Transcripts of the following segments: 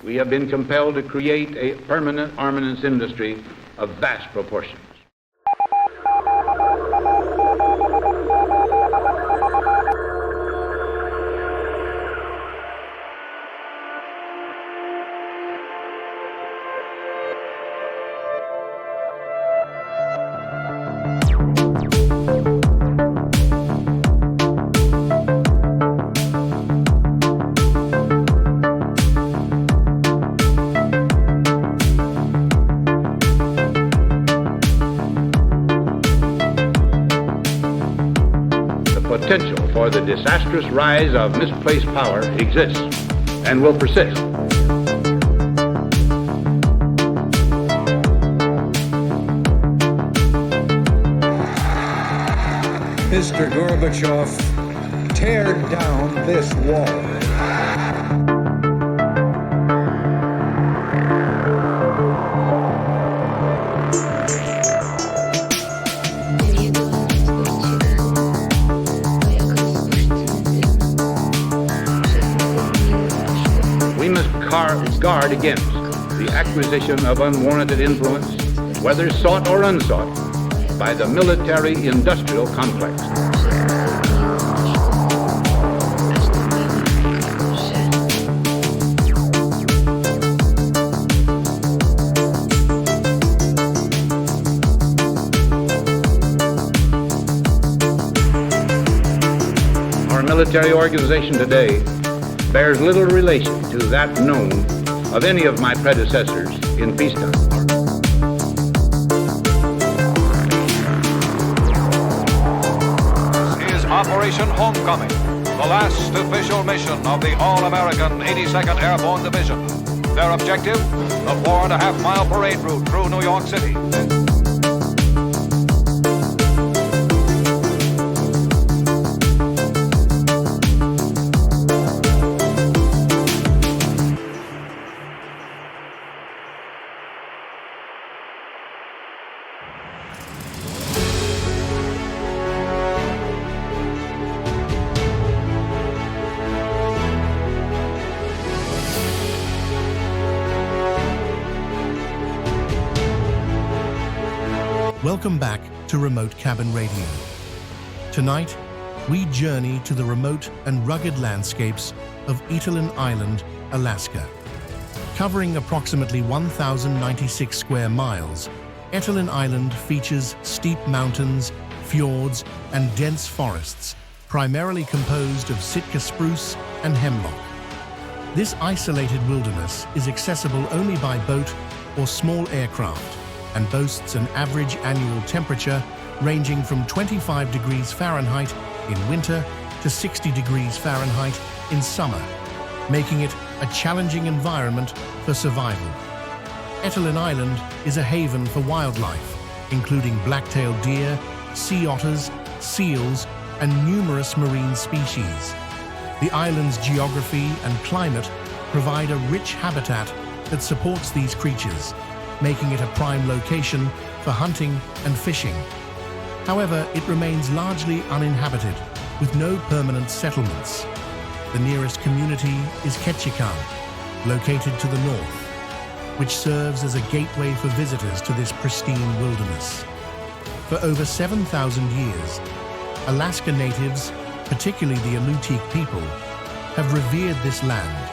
we have been compelled to create a permanent armaments industry of vast proportions. Potential for the disastrous rise of misplaced power exists and will persist. Mr. Gorbachev, tear down this wall. Guard against the acquisition of unwarranted influence, whether sought or unsought, by the military-industrial complex. Our military organization today bears little relation to that known of any of my predecessors in peacetime. This is Operation Homecoming, the last official mission of the all-American 82nd Airborne Division. Their objective, the 4.5-mile parade route through New York City. Welcome back to Remote Cabin Radio. Tonight, we journey to the remote and rugged landscapes of Etolin Island, Alaska. Covering approximately 1,096 square miles, Etolin Island features steep mountains, fjords, and dense forests, primarily composed of Sitka spruce and hemlock. This isolated wilderness is accessible only by boat or small aircraft, and boasts an average annual temperature ranging from 25 degrees Fahrenheit in winter to 60 degrees Fahrenheit in summer, making it a challenging environment for survival. Etolin Island is a haven for wildlife, including black-tailed deer, sea otters, seals, and numerous marine species. The island's geography and climate provide a rich habitat that supports these creatures, making it a prime location for hunting and fishing. However, it remains largely uninhabited, with no permanent settlements. The nearest community is Ketchikan, located to the north, which serves as a gateway for visitors to this pristine wilderness. For over 7,000 years, Alaska natives, particularly the Alutiiq people, have revered this land,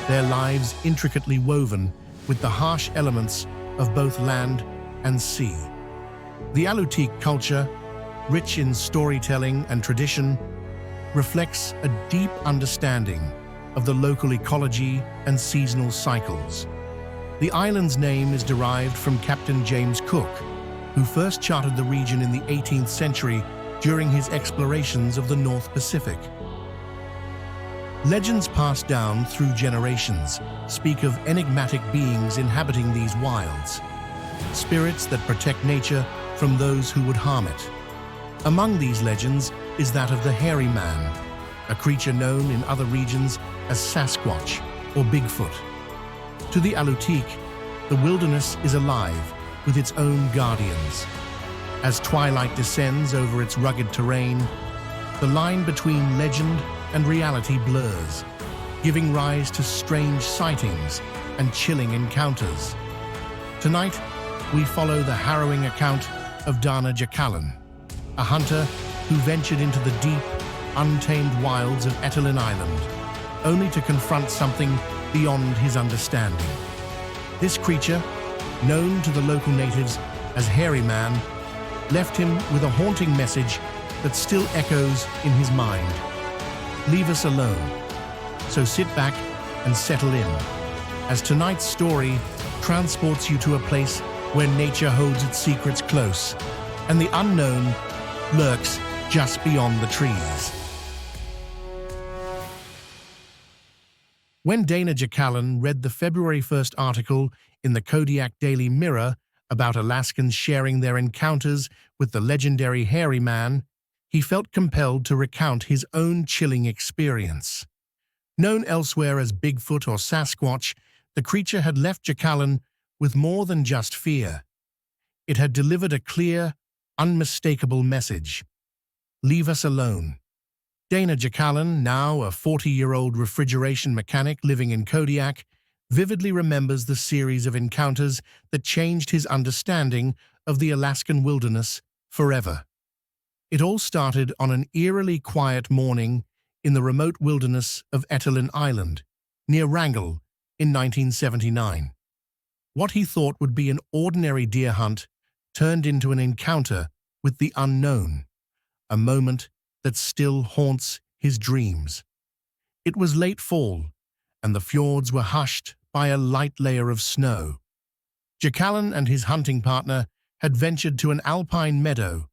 their lives intricately woven with the harsh elements of both land and sea. The Alutiiq culture, rich in storytelling and tradition, reflects a deep understanding of the local ecology and seasonal cycles. The island's name is derived from Captain James Cook, who first charted the region in the 18th century during his explorations of the North Pacific. Legends passed down through generations speak of enigmatic beings inhabiting these wilds, spirits that protect nature from those who would harm it. Among these legends is that of the Hairyman, a creature known in other regions as Sasquatch or Bigfoot. To the Alutiiq, the wilderness is alive with its own guardians. As twilight descends over its rugged terrain, the line between legend and reality blurs, giving rise to strange sightings and chilling encounters. Tonight, we follow the harrowing account of Dana Jacallen, a hunter who ventured into the deep, untamed wilds of Etolin Island, only to confront something beyond his understanding. This creature, known to the local natives as Hairyman, left him with a haunting message that still echoes in his mind. Leave us alone. So sit back and settle in, as tonight's story transports you to a place where nature holds its secrets close, and the unknown lurks just beyond the trees. When Dana Jacallen read the February 1st article in the Kodiak Daily Mirror about Alaskans sharing their encounters with the legendary Hairyman, he felt compelled to recount his own chilling experience. Known elsewhere as Bigfoot or Sasquatch, the creature had left Jacallen with more than just fear. It had delivered a clear, unmistakable message. Leave us alone. Dana Jacallen, now a 40-year-old refrigeration mechanic living in Kodiak, vividly remembers the series of encounters that changed his understanding of the Alaskan wilderness forever. It all started on an eerily quiet morning in the remote wilderness of Etolin Island, near Wrangell, in 1979. What he thought would be an ordinary deer hunt turned into an encounter with the unknown, a moment that still haunts his dreams. It was late fall, and the fjords were hushed by a light layer of snow. Jacallen and his hunting partner had ventured to an alpine meadow,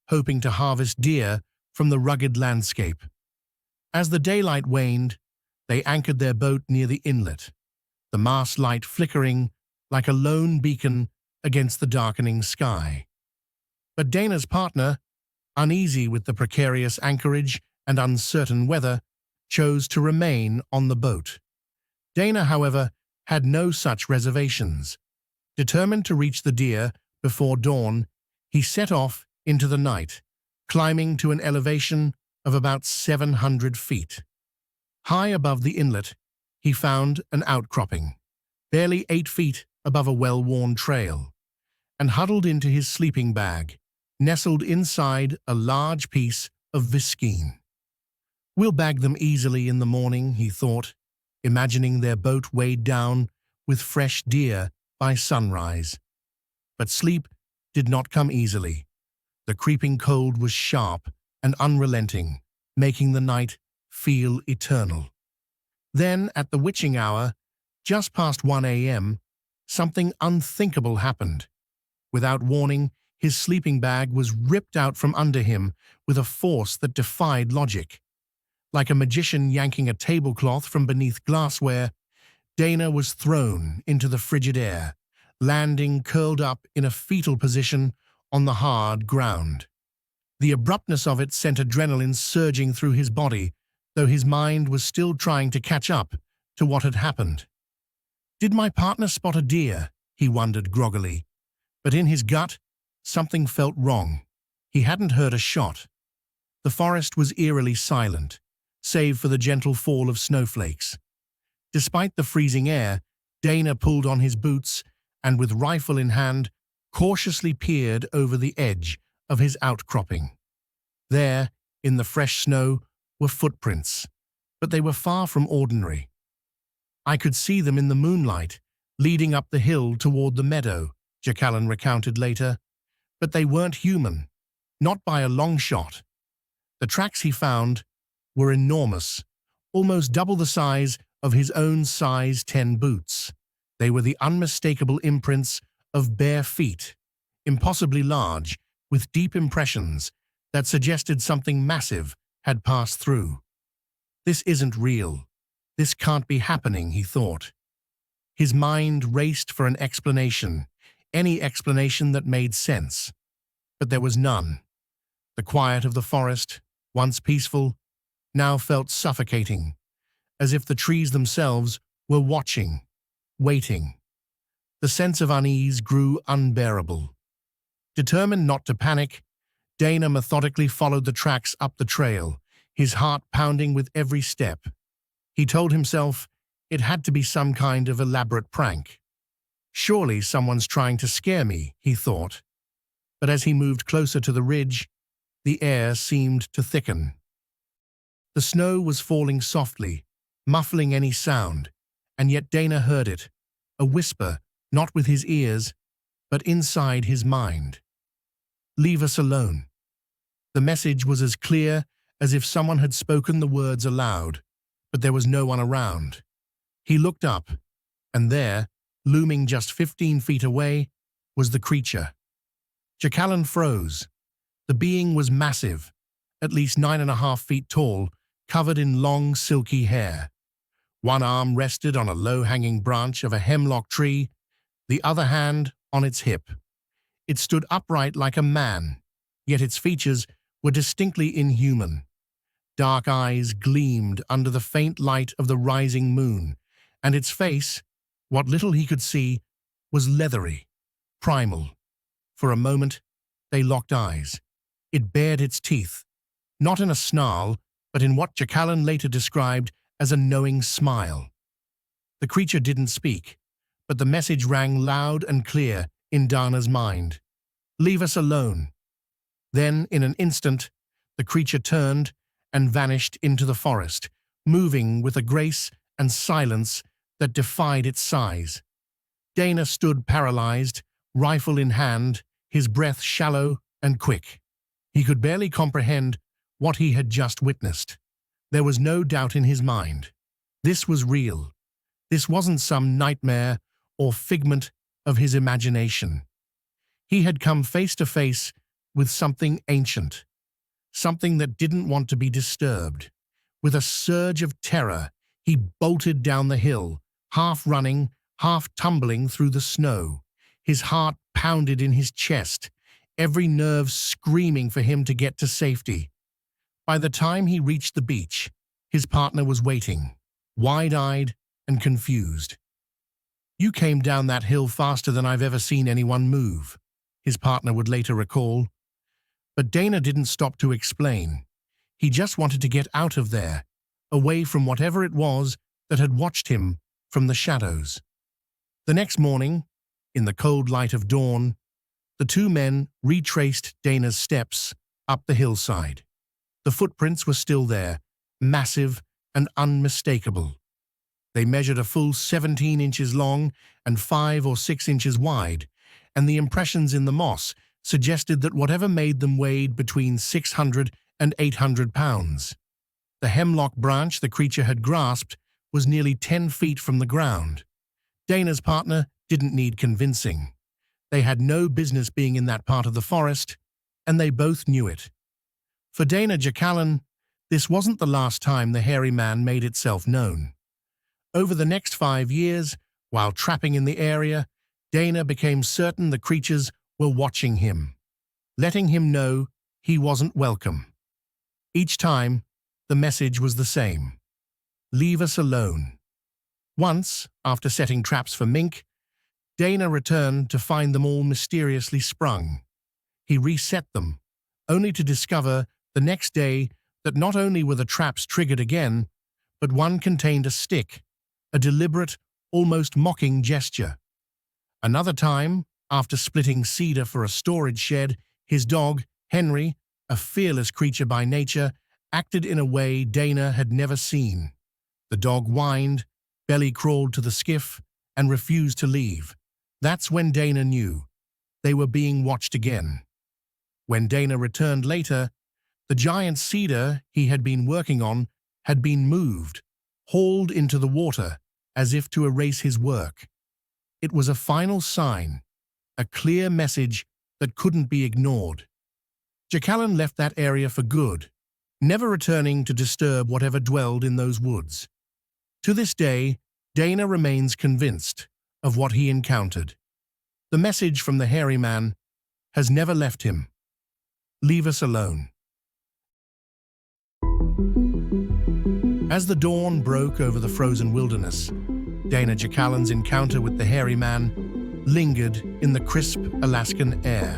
hoping to harvest deer from the rugged landscape. As the daylight waned, they anchored their boat near the inlet, the mast light flickering like a lone beacon against the darkening sky. But Dana's partner, uneasy with the precarious anchorage and uncertain weather, chose to remain on the boat. Dana, however, had no such reservations. Determined to reach the deer before dawn, he set off into the night, climbing to an elevation of about 700 feet. High above the inlet, he found an outcropping, barely 8 feet above a well-worn trail, and huddled into his sleeping bag, nestled inside a large piece of visqueen. We'll bag them easily in the morning, he thought, imagining their boat weighed down with fresh deer by sunrise. But sleep did not come easily. The creeping cold was sharp and unrelenting, making the night feel eternal. Then, at the witching hour, just past 1 a.m., something unthinkable happened. Without warning, his sleeping bag was ripped out from under him with a force that defied logic. Like a magician yanking a tablecloth from beneath glassware, Dana was thrown into the frigid air, landing curled up in a fetal position on the hard ground. The abruptness of it sent adrenaline surging through his body, though his mind was still trying to catch up to what had happened. Did my partner spot a deer? He wondered groggily. But in his gut, something felt wrong. He hadn't heard a shot. The forest was eerily silent, save for the gentle fall of snowflakes. Despite the freezing air, Dana pulled on his boots and, with rifle in hand, cautiously peered over the edge of his outcropping. There, in the fresh snow, were footprints, but they were far from ordinary. I could see them in the moonlight, leading up the hill toward the meadow, Jacallen recounted later, but they weren't human, not by a long shot. The tracks he found were enormous, almost double the size of his own size 10 boots. They were the unmistakable imprints of bare feet, impossibly large, with deep impressions that suggested something massive had passed through. This isn't real. This can't be happening, he thought. His mind raced for an explanation, any explanation that made sense. But there was none. The quiet of the forest, once peaceful, now felt suffocating, as if the trees themselves were watching, waiting. The sense of unease grew unbearable. Determined not to panic, Dana methodically followed the tracks up the trail, his heart pounding with every step. He told himself It had to be some kind of elaborate prank. Surely someone's trying to scare me, he thought. But as he moved closer to the ridge, the air seemed to thicken. The snow was falling softly, muffling any sound, and yet Dana heard it, a whisper, not with his ears, but inside his mind. "Leave us alone." The message was as clear as if someone had spoken the words aloud, but there was no one around. He looked up, and there, looming just 15 feet away, was the creature. Jacallen froze. The being was massive, at least 9.5 feet tall, covered in long, silky hair. One arm rested on a low-hanging branch of a hemlock tree, the other hand on its hip. It stood upright like a man, yet its features were distinctly inhuman. Dark eyes gleamed under the faint light of the rising moon, and its face, what little he could see, was leathery, primal. For a moment, they locked eyes. It bared its teeth, not in a snarl, but in what Jacallen later described as a knowing smile. The creature didn't speak, but the message rang loud and clear in Danna's mind. "Leave us alone." Then, in an instant, the creature turned and vanished into the forest, moving with a grace and silence that defied its size. Dana stood paralyzed, rifle in hand, his breath shallow and quick. He could barely comprehend what he had just witnessed. There was no doubt in his mind. This was real. This wasn't some nightmare or figment of his imagination. He had come face to face with something ancient, something that didn't want to be disturbed. With a surge of terror, he bolted down the hill, half running, half tumbling through the snow. His heart pounded in his chest, every nerve screaming for him to get to safety. By the time he reached the beach, his partner was waiting, wide-eyed and confused. "You came down that hill faster than I've ever seen anyone move," his partner would later recall. But Dana didn't stop to explain. He just wanted to get out of there, away from whatever it was that had watched him from the shadows. The next morning, in the cold light of dawn, the two men retraced Dana's steps up the hillside. The footprints were still there, massive and unmistakable. They measured a full 17 inches long and 5 or 6 inches wide, and the impressions in the moss suggested that whatever made them weighed between 600 and 800 pounds. The hemlock branch the creature had grasped was nearly 10 feet from the ground. Dana's partner didn't need convincing. They had no business being in that part of the forest, and they both knew it. For Dana Jacallen, this wasn't the last time the Hairyman made itself known. Over the next 5 years, while trapping in the area, Dana became certain the creatures were watching him, letting him know he wasn't welcome. Each time, the message was the same: "Leave us alone." Once, after setting traps for mink, Dana returned to find them all mysteriously sprung. He reset them, only to discover the next day that not only were the traps triggered again, but one contained a stick, a deliberate, almost mocking gesture. Another time, after splitting cedar for a storage shed, his dog, Henry, a fearless creature by nature, acted in a way Dana had never seen. The dog whined, belly crawled to the skiff, and refused to leave. That's when Dana knew they were being watched again. When Dana returned later, the giant cedar he had been working on had been moved, hauled into the water as if to erase his work. It was a final sign, a clear message that couldn't be ignored. Jacallen left that area for good, never returning to disturb whatever dwelled in those woods. To this day, Dana remains convinced of what he encountered. The message from the Hairyman has never left him: "Leave us alone." As the dawn broke over the frozen wilderness, Dana Jacallen's encounter with the Hairyman lingered in the crisp Alaskan air.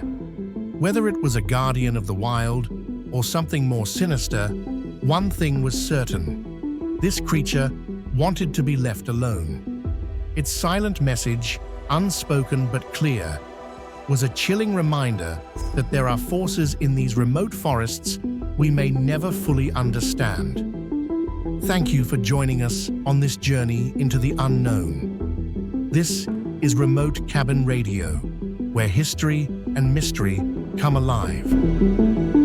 Whether it was a guardian of the wild or something more sinister, one thing was certain: this creature wanted to be left alone. Its silent message, unspoken but clear, was a chilling reminder that there are forces in these remote forests we may never fully understand. Thank you for joining us on this journey into the unknown. This is Remote Cabin Radio, where history and mystery come alive.